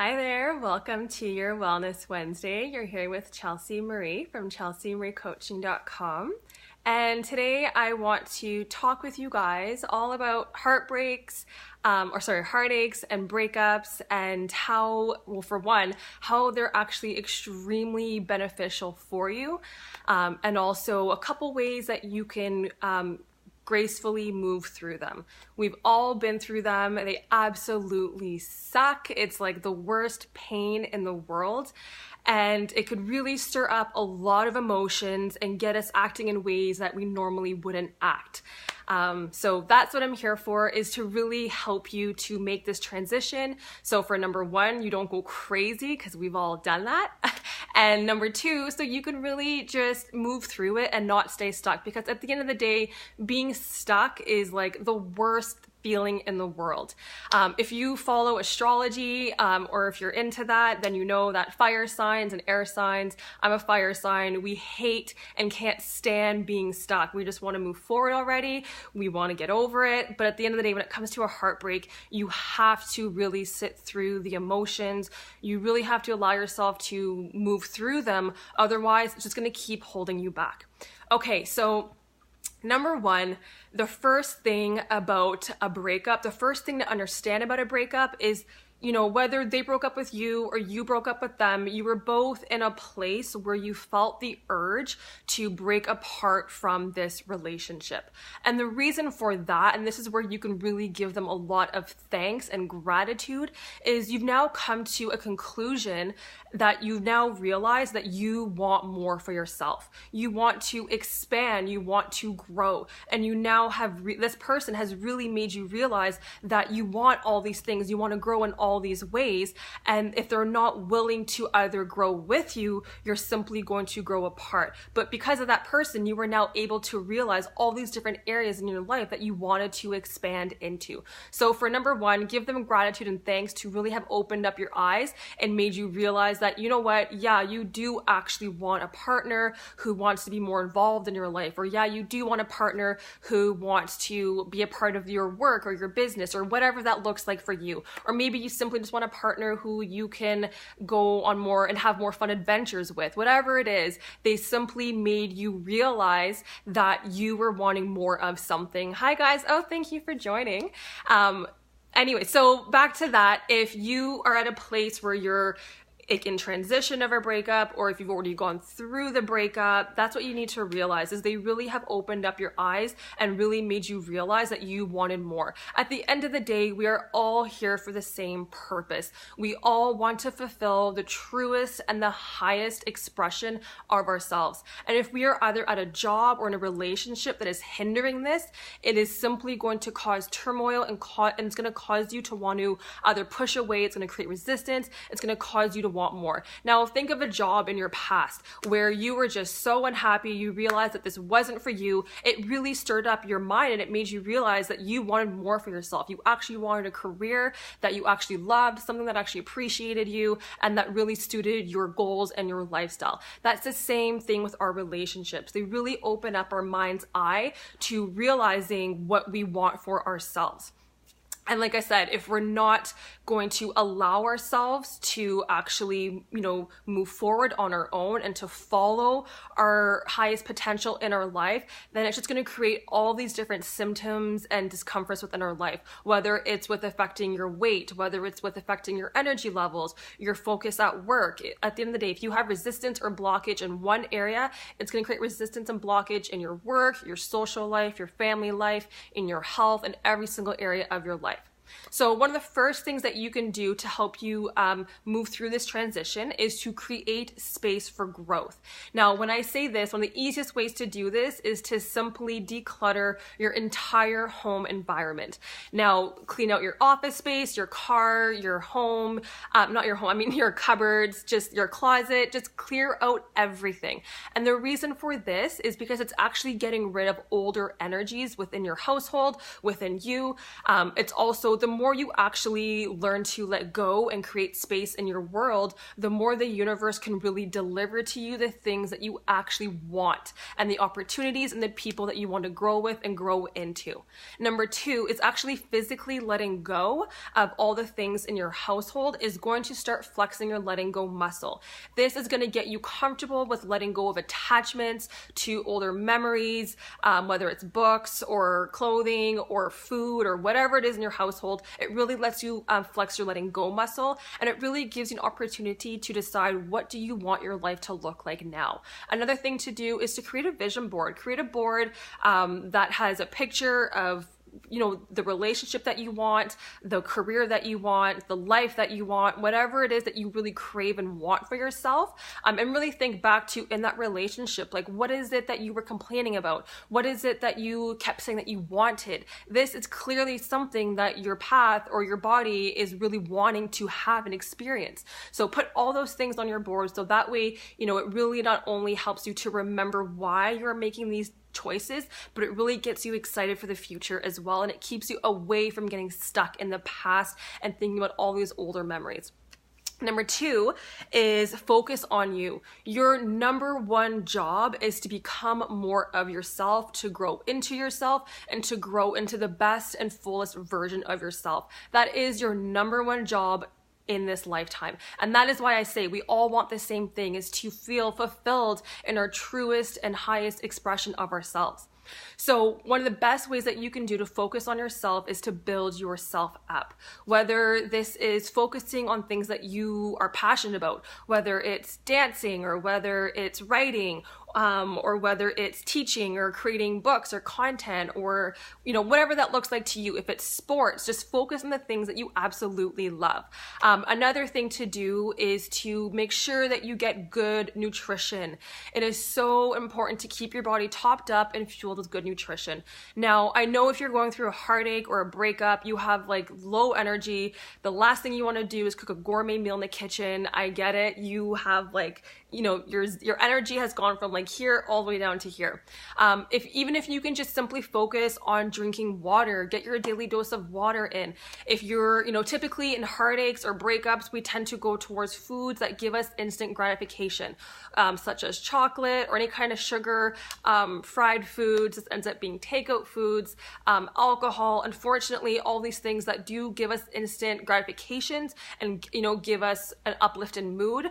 Hi there, welcome to your Wellness Wednesday. You're here with Chelsea Marie from chelseamariecoaching.com. And today I want to talk with you guys all about heartaches and breakups and how, well, for one, how they're actually extremely beneficial for you. And also a couple ways that you can gracefully move through them. We've all been through them. They absolutely suck. It's like the worst pain in the world. And it could really stir up a lot of emotions and get us acting in ways that we normally wouldn't act. So that's what I'm here for, is to really help you to make this transition. So for number one, you don't go crazy, because we've all done that. And number two, so you can really just move through it and not stay stuck, because at the end of the day, being stuck is like the worst feeling in the world. If you follow astrology, or if you're into that, then you know that fire signs and air signs, I'm a fire sign, we hate and can't stand being stuck. We just want to move forward already. We want to get over it. But at the end of the day, when it comes to a heartbreak, you have to really sit through the emotions. You really have to allow yourself to move through them. Otherwise, it's just going to keep holding you back. Okay, so number one, the first thing about a breakup, the first thing to understand about a breakup is, whether they broke up with you or you broke up with them, you were both in a place where you felt the urge to break apart from this relationship. And the reason for that, and this is where you can really give them a lot of thanks and gratitude, is you've now come to a conclusion that you now realize that you want more for yourself. You want to expand, you want to grow, and you now have, this person has really made you realize that you want all these things, you want to grow in all these ways, and if they're not willing to either grow with you, you're simply going to grow apart. But because of that person, you were now able to realize all these different areas in your life that you wanted to expand into. So for number one, give them gratitude and thanks to really have opened up your eyes and made you realize that, you know what, yeah, you do actually want a partner who wants to be more involved in your life, or yeah, you do want a partner who wants to be a part of your work or your business or whatever that looks like for you. Or maybe you simply just want a partner who you can go on more and have more fun adventures with. Whatever it is, they simply made you realize that you were wanting more of something. Hi guys, oh, thank you for joining. Anyway, so back to that, if you are at a place where you're in transition of a breakup, or if you've already gone through the breakup, that's what you need to realize, is they really have opened up your eyes and really made you realize that you wanted more. At the end of the day, we are all here for the same purpose. We all want to fulfill the truest and the highest expression of ourselves. And if we are either at a job or in a relationship that is hindering this, it is simply going to cause turmoil and it's going to cause you to want to either push away, it's going to create resistance, it's going to cause you to want more. Now think of a job in your past where you were just so unhappy, you realized that this wasn't for you. It really stirred up your mind and it made you realize that you wanted more for yourself. You actually wanted a career that you actually loved, something that actually appreciated you and that really suited your goals and your lifestyle. That's the same thing with our relationships. They really open up our mind's eye to realizing what we want for ourselves. And like I said, if we're not going to allow ourselves to actually, move forward on our own and to follow our highest potential in our life, then it's just going to create all these different symptoms and discomforts within our life, whether it's with affecting your weight, whether it's with affecting your energy levels, your focus at work. At the end of the day, if you have resistance or blockage in one area, it's going to create resistance and blockage in your work, your social life, your family life, in your health, and every single area of your life. So one of the first things that you can do to help you move through this transition is to create space for growth. Now, when I say this, one of the easiest ways to do this is to simply declutter your entire home environment. Now, clean out your office space, your car, your home, not your home, I mean your cupboards, just your closet, just clear out everything. And the reason for this is because it's actually getting rid of older energies within your household, within you. It's also the more you actually learn to let go and create space in your world, the more the universe can really deliver to you the things that you actually want and the opportunities and the people that you want to grow with and grow into. Number two is actually physically letting go of all the things in your household is going to start flexing your letting go muscle. This is going to get you comfortable with letting go of attachments to older memories, whether it's books or clothing or food or whatever it is in your household. It really lets you flex your letting go muscle, and it really gives you an opportunity to decide, what do you want your life to look like now? Another thing to do is to create a vision board. Create a board that has a picture of the relationship that you want, the career that you want, the life that you want, whatever it is that you really crave and want for yourself. And really think back to, in that relationship, like, what is it that you were complaining about? What is it that you kept saying that you wanted? This is clearly something that your path or your body is really wanting to have and experience. So put all those things on your board, so that way, it really not only helps you to remember why you're making these choices, but it really gets you excited for the future as well, and it keeps you away from getting stuck in the past and thinking about all these older memories. Number two is focus on you. Your number one job is to become more of yourself, to grow into yourself, and to grow into the best and fullest version of yourself. That is your number one job in this lifetime. And that is why I say we all want the same thing, is to feel fulfilled in our truest and highest expression of ourselves. So one of the best ways that you can do to focus on yourself is to build yourself up. Whether this is focusing on things that you are passionate about, whether it's dancing or whether it's writing, or whether it's teaching or creating books or content, or whatever that looks like to you. If it's sports, just focus on the things that you absolutely love. Another thing to do is to make sure that you get good nutrition. It is so important to keep your body topped up and fueled with good nutrition. Now, I know if you're going through a heartache or a breakup, you have like low energy, the last thing you want to do is cook a gourmet meal in the kitchen. I get it. You have your energy has gone from like here all the way down to here. Even if you can just simply focus on drinking water, get your daily dose of water in. If you're, typically in heartaches or breakups, we tend to go towards foods that give us instant gratification, such as chocolate or any kind of sugar, fried foods. This ends up being takeout foods, alcohol. Unfortunately, all these things that do give us instant gratifications and, give us an uplift in mood,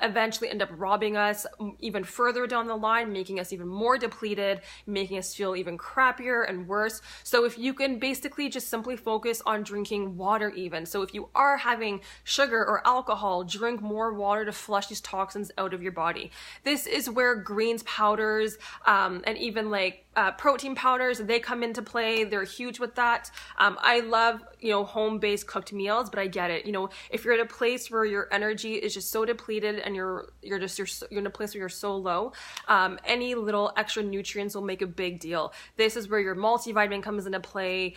eventually end up robbing us even further down the line, making us even more depleted, making us feel even crappier and worse. So if you can basically just simply focus on drinking water even. So if you are having sugar or alcohol, drink more water to flush these toxins out of your body. This is where greens powders, and even like protein powders, they come into play. They're huge with that. I love, home-based cooked meals, but I get it. If you're at a place where your energy is just so depleted and you're in a place where you're so low, any little extra nutrients will make a big deal. This is where your multivitamin comes into play.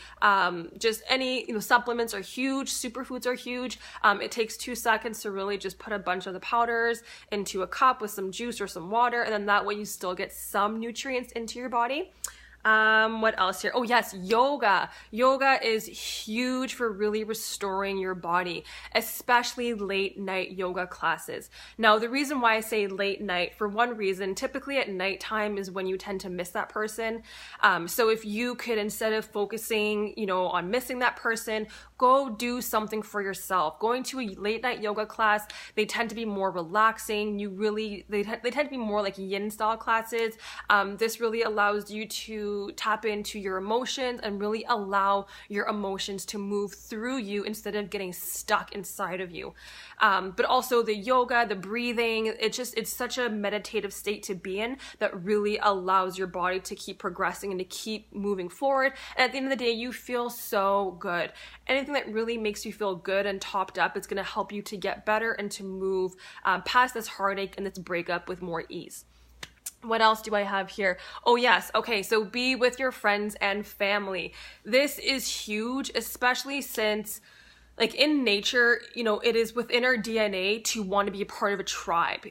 Just any, supplements are huge. Superfoods are huge. It takes 2 seconds to really just put a bunch of the powders into a cup with some juice or some water, and then that way you still get some nutrients into your body. What else here? Oh yes, yoga. Yoga is huge for really restoring your body, especially late night yoga classes. Now, the reason why I say late night, for one reason, typically at nighttime is when you tend to miss that person. So if you could, instead of focusing, on missing that person, go do something for yourself. Going to a late night yoga class, they tend to be more relaxing. They tend to be more like yin style classes. This really allows you to tap into your emotions and really allow your emotions to move through you instead of getting stuck inside of you. But also the yoga, the breathing, it's such a meditative state to be in that really allows your body to keep progressing and to keep moving forward. And at the end of the day, you feel so good. Anything that really makes you feel good and topped up is going to help you to get better and to move past this heartache and this breakup with more ease. What else do I have here? Oh yes, okay, so be with your friends and family. This is huge, especially since Like in nature, it is within our DNA to want to be a part of a tribe.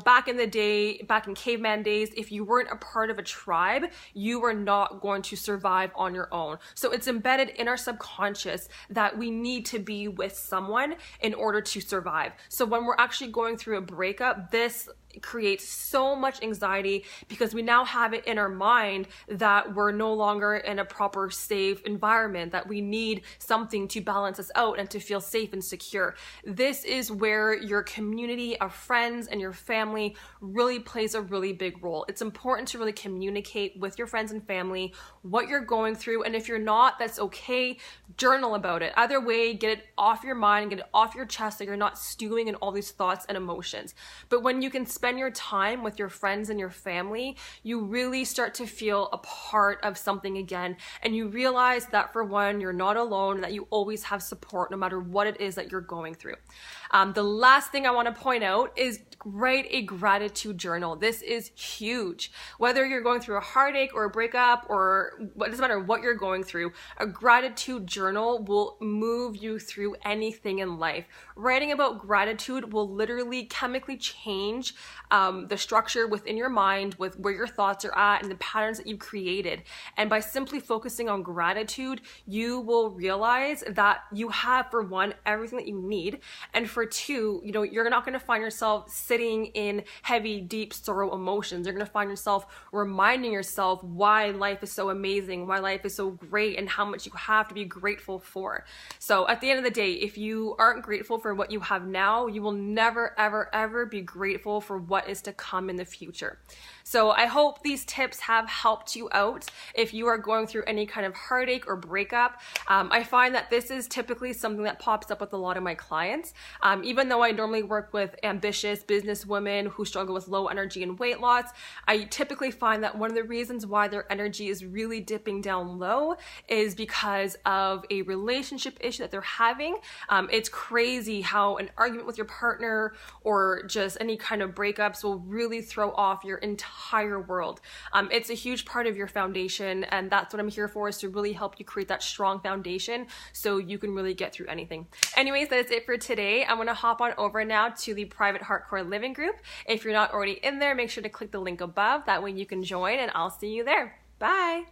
Back in the day, back in caveman days, if you weren't a part of a tribe, you were not going to survive on your own. So it's embedded in our subconscious that we need to be with someone in order to survive. So when we're actually going through a breakup, this creates so much anxiety because we now have it in our mind that we're no longer in a proper safe environment, that we need something to balance us out and to feel safe and secure. This is where your community of friends and your family really plays a really big role. It's important to really communicate with your friends and family what you're going through, and if you're not, that's okay. Journal about it. Either way, get it off your mind, get it off your chest so you're not stewing in all these thoughts and emotions. But when you can spend your time with your friends and your family, you really start to feel a part of something again. And you realize that, for one, you're not alone, and that you always have support no matter what it is that you're going through. The last thing I want to point out is write a gratitude journal. This is huge. Whether you're going through a heartache or a breakup, or it doesn't matter what you're going through, a gratitude journal will move you through anything in life. Writing about gratitude will literally chemically change the structure within your mind with where your thoughts are at and the patterns that you've created. And by simply focusing on gratitude, you will realize that you have, for one, everything that you need, and for two, you're not going to find yourself sitting in heavy, deep sorrow emotions. You're going to find yourself reminding yourself why life is so amazing, why life is so great, and how much you have to be grateful for. So at the end of the day, if you aren't grateful for what you have now, you will never, ever, ever be grateful for what is to come in the future. So I hope these tips have helped you out if you are going through any kind of heartache or breakup. I find that this is typically something that pops up with a lot of my clients. Even though I normally work with ambitious business women who struggle with low energy and weight loss, I typically find that one of the reasons why their energy is really dipping down low is because of a relationship issue that they're having. It's crazy how an argument with your partner or just any kind of breakups will really throw off your entire world. It's a huge part of your foundation, and that's what I'm here for, is to really help you create that strong foundation so you can really get through anything. Anyways, that's it for today. I'm going to hop on over now to the private Heartcore Living Group. If you're not already in there, make sure to click the link above. That way you can join, and I'll see you there. Bye!